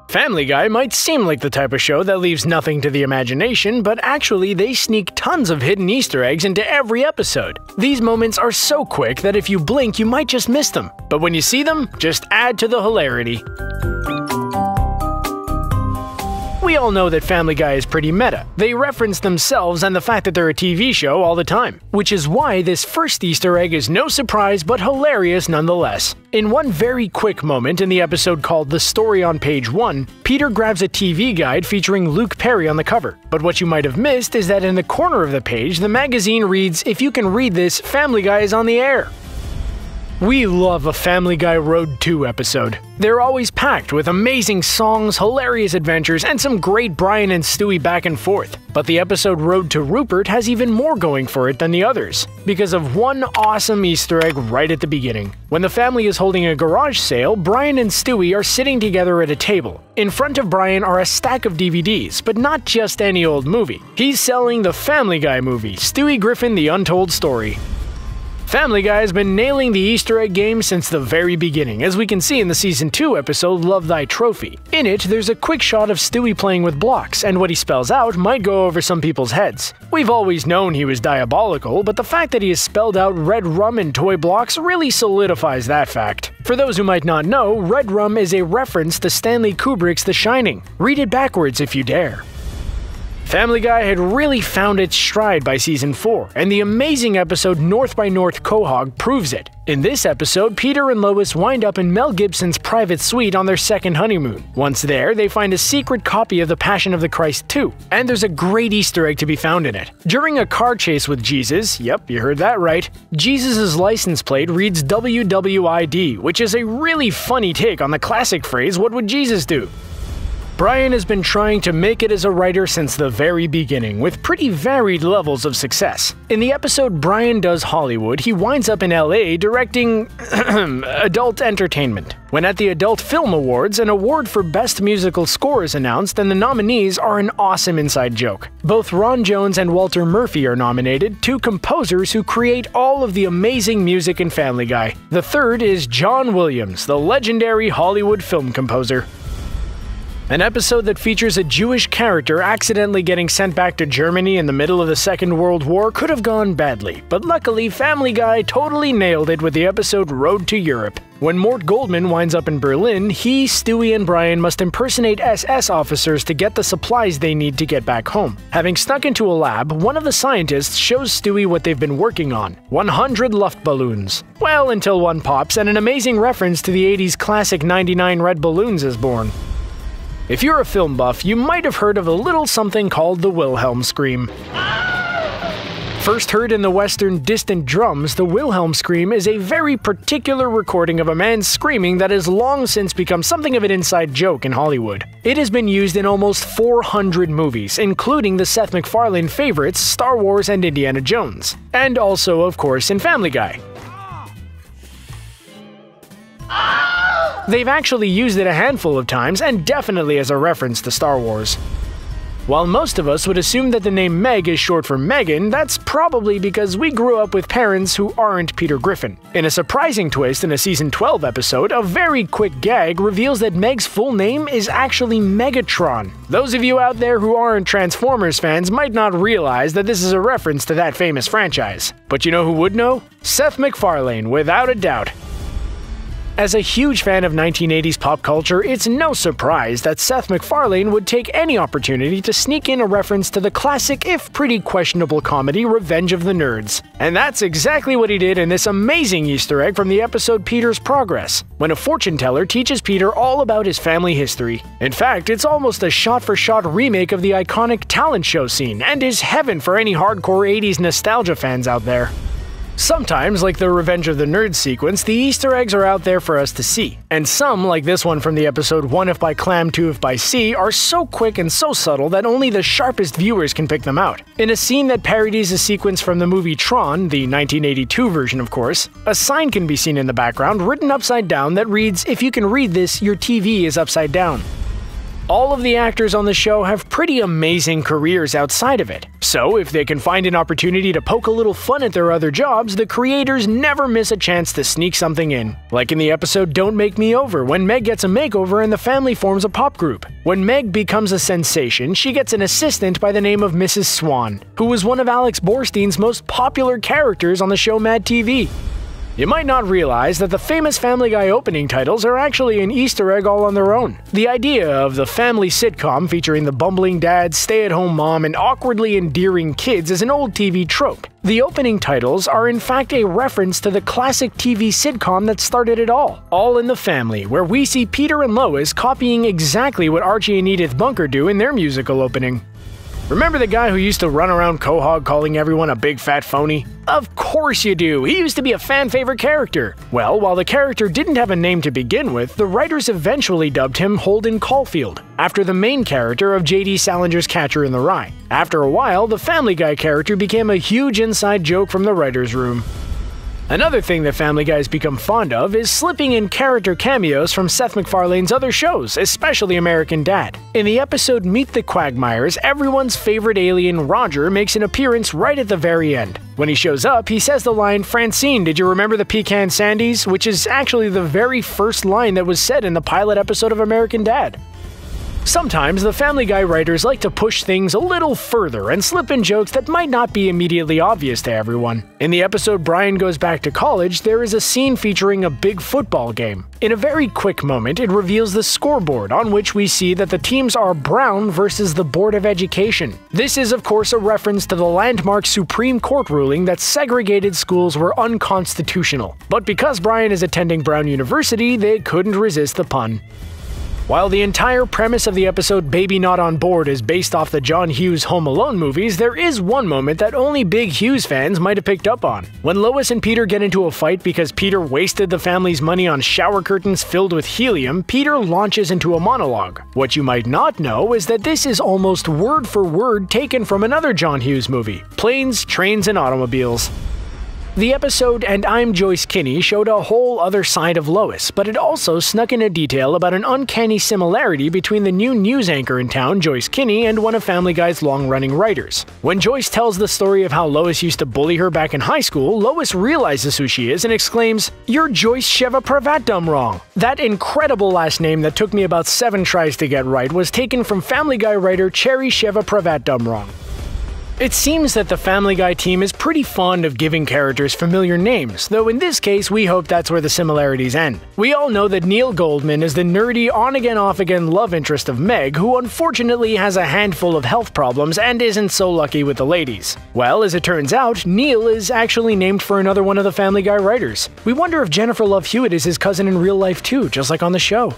Family Guy might seem like the type of show that leaves nothing to the imagination, but actually they sneak tons of hidden Easter eggs into every episode. These moments are so quick that if you blink you might just miss them, but when you see them, just add to the hilarity. We all know that Family Guy is pretty meta. They reference themselves and the fact that they're a TV show all the time, which is why this first Easter egg is no surprise but hilarious nonetheless. In one very quick moment in the episode called The Story on Page 1, Peter grabs a TV guide featuring Luke Perry on the cover. But what you might have missed is that in the corner of the page, the magazine reads, "If you can read this, Family Guy is on the air." We love a Family Guy Road 2 episode. They're always packed with amazing songs, hilarious adventures, and some great Brian and Stewie back and forth. But the episode Road to Rupert has even more going for it than the others, because of one awesome Easter egg right at the beginning. When the family is holding a garage sale, Brian and Stewie are sitting together at a table. In front of Brian are a stack of DVDs, but not just any old movie. He's selling the Family Guy movie, Stewie Griffin: The Untold Story. Family Guy has been nailing the Easter egg game since the very beginning, as we can see in the Season 2 episode Love Thy Trophy. In it, there's a quick shot of Stewie playing with blocks, and what he spells out might go over some people's heads. We've always known he was diabolical, but the fact that he has spelled out red rum in toy blocks really solidifies that fact. For those who might not know, red rum is a reference to Stanley Kubrick's The Shining. Read it backwards if you dare. Family Guy had really found its stride by Season 4, and the amazing episode North by North Quahog proves it. In this episode, Peter and Lois wind up in Mel Gibson's private suite on their second honeymoon. Once there, they find a secret copy of The Passion of the Christ 2, and there's a great Easter egg to be found in it. During a car chase with Jesus, yep, you heard that right, Jesus' license plate reads WWID, which is a really funny take on the classic phrase, "What would Jesus do?" Brian has been trying to make it as a writer since the very beginning, with pretty varied levels of success. In the episode Brian Does Hollywood, he winds up in LA directing adult entertainment. When at the Adult Film Awards, an award for Best Musical Score is announced, and the nominees are an awesome inside joke. Both Ron Jones and Walter Murphy are nominated, two composers who create all of the amazing music in Family Guy. The third is John Williams, the legendary Hollywood film composer. An episode that features a Jewish character accidentally getting sent back to Germany in the middle of the Second World War could have gone badly, but luckily Family Guy totally nailed it with the episode Road to Europe. When Mort Goldman winds up in Berlin, he, Stewie, and Brian must impersonate SS officers to get the supplies they need to get back home. Having snuck into a lab, one of the scientists shows Stewie what they've been working on: 100 Luftballons. Well, until one pops and an amazing reference to the 80s classic 99 Red Balloons is born. If you're a film buff, you might have heard of a little something called the Wilhelm Scream. First heard in the western Distant Drums, the Wilhelm Scream is a very particular recording of a man screaming that has long since become something of an inside joke in Hollywood. It has been used in almost 400 movies, including the Seth MacFarlane favorites Star Wars and Indiana Jones, and also, of course, in Family Guy. They've actually used it a handful of times, and definitely as a reference to Star Wars. While most of us would assume that the name Meg is short for Megan, that's probably because we grew up with parents who aren't Peter Griffin. In a surprising twist in a Season 12 episode, a very quick gag reveals that Meg's full name is actually Megatron. Those of you out there who aren't Transformers fans might not realize that this is a reference to that famous franchise. But you know who would know? Seth MacFarlane, without a doubt. As a huge fan of 1980s pop culture, it's no surprise that Seth MacFarlane would take any opportunity to sneak in a reference to the classic, if pretty questionable comedy, Revenge of the Nerds. And that's exactly what he did in this amazing Easter egg from the episode Peter's Progress, when a fortune teller teaches Peter all about his family history. In fact, it's almost a shot-for-shot remake of the iconic talent show scene, and is heaven for any hardcore 80s nostalgia fans out there. Sometimes, like the Revenge of the Nerds sequence, the Easter eggs are out there for us to see, and some, like this one from the episode One If by Clam, Two If by Sea, are so quick and so subtle that only the sharpest viewers can pick them out. In a scene that parodies a sequence from the movie Tron, the 1982 version of course, a sign can be seen in the background written upside down that reads, "If you can read this, your TV is upside down." All of the actors on the show have pretty amazing careers outside of it, so if they can find an opportunity to poke a little fun at their other jobs, the creators never miss a chance to sneak something in. Like in the episode Don't Make Me Over, when Meg gets a makeover and the family forms a pop group. When Meg becomes a sensation, she gets an assistant by the name of Mrs. Swan, who was one of Alex Borstein's most popular characters on the show Mad TV. You might not realize that the famous Family Guy opening titles are actually an Easter egg all on their own. The idea of the family sitcom featuring the bumbling dad, stay-at-home mom, and awkwardly endearing kids is an old TV trope. The opening titles are in fact a reference to the classic TV sitcom that started it all in the Family, where we see Peter and Lois copying exactly what Archie and Edith Bunker do in their musical opening. Remember the guy who used to run around Quahog calling everyone a big fat phony? Of course you do, he used to be a fan-favorite character. Well, while the character didn't have a name to begin with, the writers eventually dubbed him Holden Caulfield, after the main character of J.D. Salinger's Catcher in the Rye. After a while, the Family Guy character became a huge inside joke from the writer's room. Another thing that Family Guy has become fond of is slipping in character cameos from Seth MacFarlane's other shows, especially American Dad. In the episode Meet the Quagmires, everyone's favorite alien, Roger, makes an appearance right at the very end. When he shows up, he says the line, "Francine, did you remember the pecan sandies?" which is actually the very first line that was said in the pilot episode of American Dad. Sometimes the Family Guy writers like to push things a little further and slip in jokes that might not be immediately obvious to everyone. In the episode Brian Goes Back to College, there is a scene featuring a big football game. In a very quick moment, it reveals the scoreboard, on which we see that the teams are Brown versus the Board of Education. This is of course a reference to the landmark Supreme Court ruling that segregated schools were unconstitutional. But because Brian is attending Brown University, they couldn't resist the pun. While the entire premise of the episode Baby Not On Board is based off the John Hughes Home Alone movies, there is one moment that only big Hughes fans might have picked up on. When Lois and Peter get into a fight because Peter wasted the family's money on shower curtains filled with helium, Peter launches into a monologue. What you might not know is that this is almost word for word taken from another John Hughes movie, Planes, Trains, and Automobiles. The episode And I'm Joyce Kinney showed a whole other side of Lois, but it also snuck in a detail about an uncanny similarity between the new news anchor in town, Joyce Kinney, and one of Family Guy's long-running writers. When Joyce tells the story of how Lois used to bully her back in high school, Lois realizes who she is and exclaims, "You're Joyce Sheva Pravatdom wrong." That incredible last name that took me about 7 tries to get right was taken from Family Guy writer Cherry Sheva Pravatdom wrong. It seems that the Family Guy team is pretty fond of giving characters familiar names, though in this case we hope that's where the similarities end. We all know that Neil Goldman is the nerdy on-again off-again love interest of Meg, who unfortunately has a handful of health problems and isn't so lucky with the ladies. Well, as it turns out, Neil is actually named for another one of the Family Guy writers. We wonder if Jennifer Love Hewitt is his cousin in real life too, just like on the show.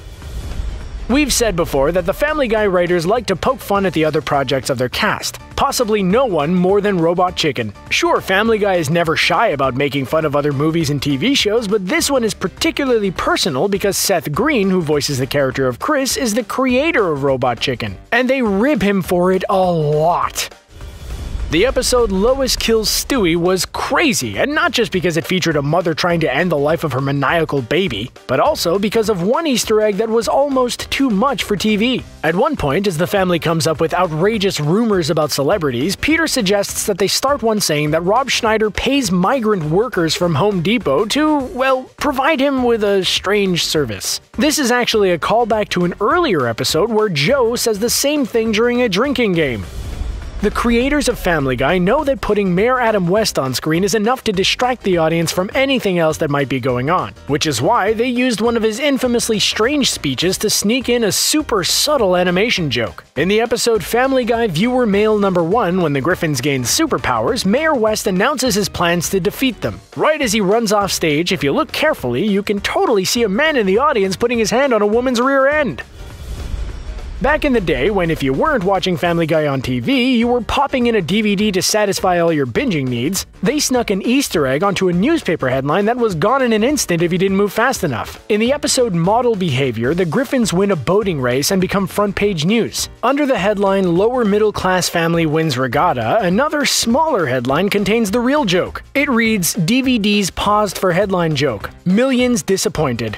We've said before that the Family Guy writers like to poke fun at the other projects of their cast. Possibly no one more than Robot Chicken. Sure, Family Guy is never shy about making fun of other movies and TV shows, but this one is particularly personal because Seth Green, who voices the character of Chris, is the creator of Robot Chicken. And they rib him for it a lot. The episode Lois Kills Stewie was crazy, and not just because it featured a mother trying to end the life of her maniacal baby, but also because of one Easter egg that was almost too much for TV. At one point, as the family comes up with outrageous rumors about celebrities, Peter suggests that they start one saying that Rob Schneider pays migrant workers from Home Depot to, well, provide him with a strange service. This is actually a callback to an earlier episode where Joe says the same thing during a drinking game. The creators of Family Guy know that putting Mayor Adam West on screen is enough to distract the audience from anything else that might be going on, which is why they used one of his infamously strange speeches to sneak in a super subtle animation joke. In the episode Family Guy Viewer Mail Number 1, when the Griffins gain superpowers, Mayor West announces his plans to defeat them. Right as he runs off stage, if you look carefully, you can totally see a man in the audience putting his hand on a woman's rear end. Back in the day, when if you weren't watching Family Guy on TV, you were popping in a DVD to satisfy all your binging needs, they snuck an Easter egg onto a newspaper headline that was gone in an instant if you didn't move fast enough. In the episode Model Behavior, the Griffins win a boating race and become front-page news. Under the headline Lower Middle Class Family Wins Regatta, another smaller headline contains the real joke. It reads, DVDs paused for headline joke. Millions disappointed.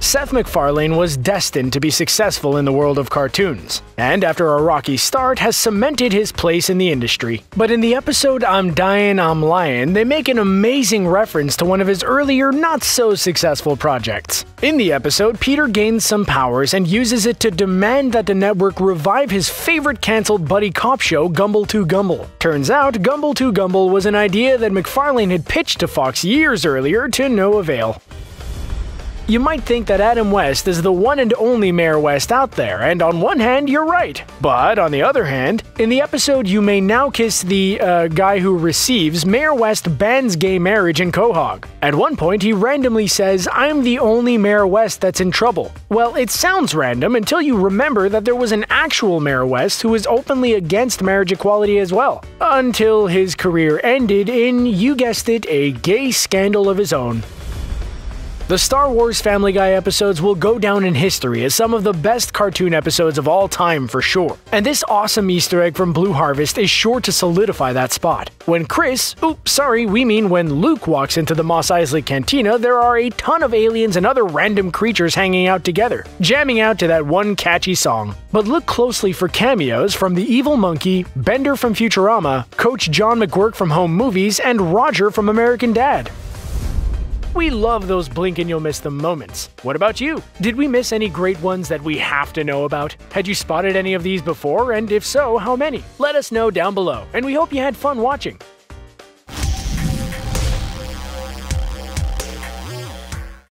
Seth MacFarlane was destined to be successful in the world of cartoons, and after a rocky start has cemented his place in the industry. But in the episode I'm Dying, I'm Lying, they make an amazing reference to one of his earlier not-so-successful projects. In the episode, Peter gains some powers and uses it to demand that the network revive his favorite cancelled buddy cop show, Gumble to Gumble. Turns out, Gumble to Gumble was an idea that MacFarlane had pitched to Fox years earlier to no avail. You might think that Adam West is the one and only Mayor West out there, and on one hand, you're right. But on the other hand, in the episode You May Now Kiss the Guy Who Receives, Mayor West bans gay marriage in Quahog. At one point, he randomly says, "I'm the only Mayor West that's in trouble." Well, it sounds random until you remember that there was an actual Mayor West who was openly against marriage equality as well. Until his career ended in, you guessed it, a gay scandal of his own. The Star Wars Family Guy episodes will go down in history as some of the best cartoon episodes of all time for sure. And this awesome Easter egg from Blue Harvest is sure to solidify that spot. When when Luke walks into the Mos Eisley Cantina, there are a ton of aliens and other random creatures hanging out together, jamming out to that one catchy song. But look closely for cameos from the Evil Monkey, Bender from Futurama, Coach John McGuirk from Home Movies, and Roger from American Dad. We love those blink and you'll miss them moments. What about you? Did we miss any great ones that we have to know about? Had you spotted any of these before, and if so, how many? Let us know down below, and we hope you had fun watching.